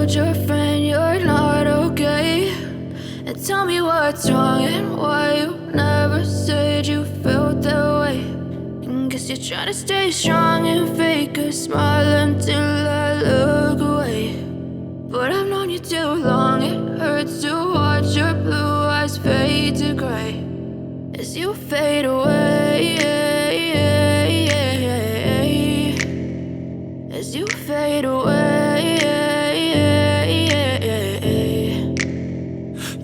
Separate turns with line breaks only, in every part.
told your friend you're not okay? And tell me what's wrong and why you never said you felt that way. And guess you're trying to stay strong and fake a smile until I look away. But I've known you too long, it hurts to watch your blue eyes fade to gray as you fade away, as you fade away.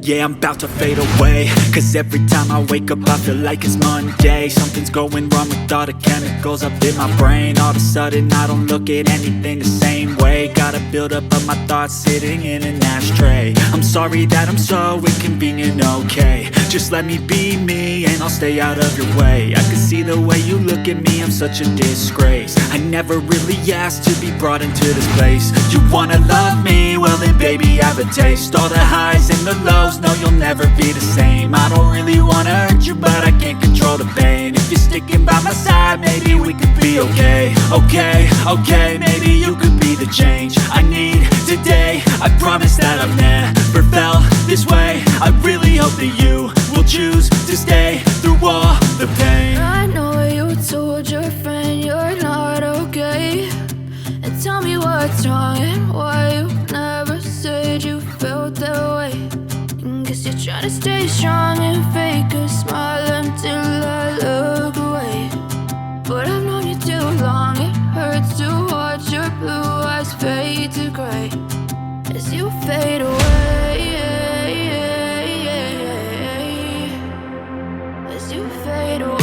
Yeah, I'm about to fade away, cause every time I wake up I feel like it's Monday. Something's going wrong with all the chemicals up in my brain. All of a sudden I don't look at anything the same way. Got a build up of my thoughts sitting in an ashtray. I'm sorry that I'm so inconvenient, okay? Just let me be me and I'll stay out of your way. I can see the way you look at me, I'm such a disgrace. I never really asked to be brought into this place. You wanna love me? Well then baby, have a taste. All the highs and the lows, no, you'll never be the same. I don't really wanna hurt you, but I can't control the pain. If you're sticking by my side, maybe we could be okay. Okay, maybe you could be the change I need today. I promise that I've never felt this way. I really hope that you will choose to stay through all the pain.
I know you told your friend you're not okay. And tell me what's wrong and why you never said you felt that way. And guess you're trying to stay strong and fake a smile until I look away. But I've known you too long, it hurts to watch your blue eyes fade to gray as you fade away, as you fade away.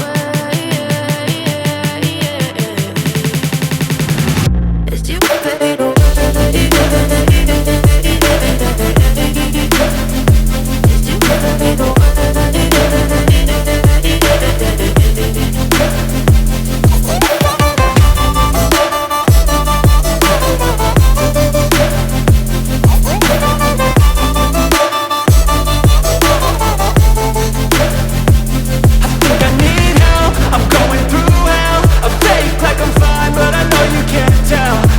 As you fade away, as you fade away.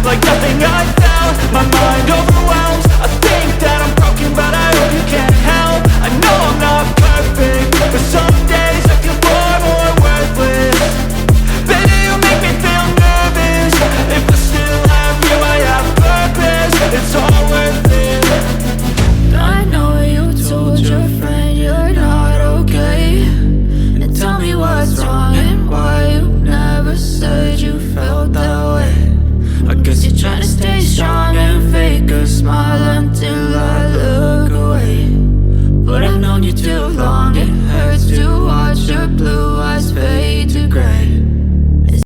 Like nothing I found, my mind overwhelms. I think that I'm broken, but I hope you can't help. I know I'm not perfect, but some days I feel far more worthless. Baby, you make me feel nervous. If I still have you, I have purpose. It's all worth it.
I know you told your friend you're not okay. And tell me what's wrong and why you never said you felt that way. I guess you're trying to stay strong and fake a smile until I look away. But I've known you too long, it hurts to watch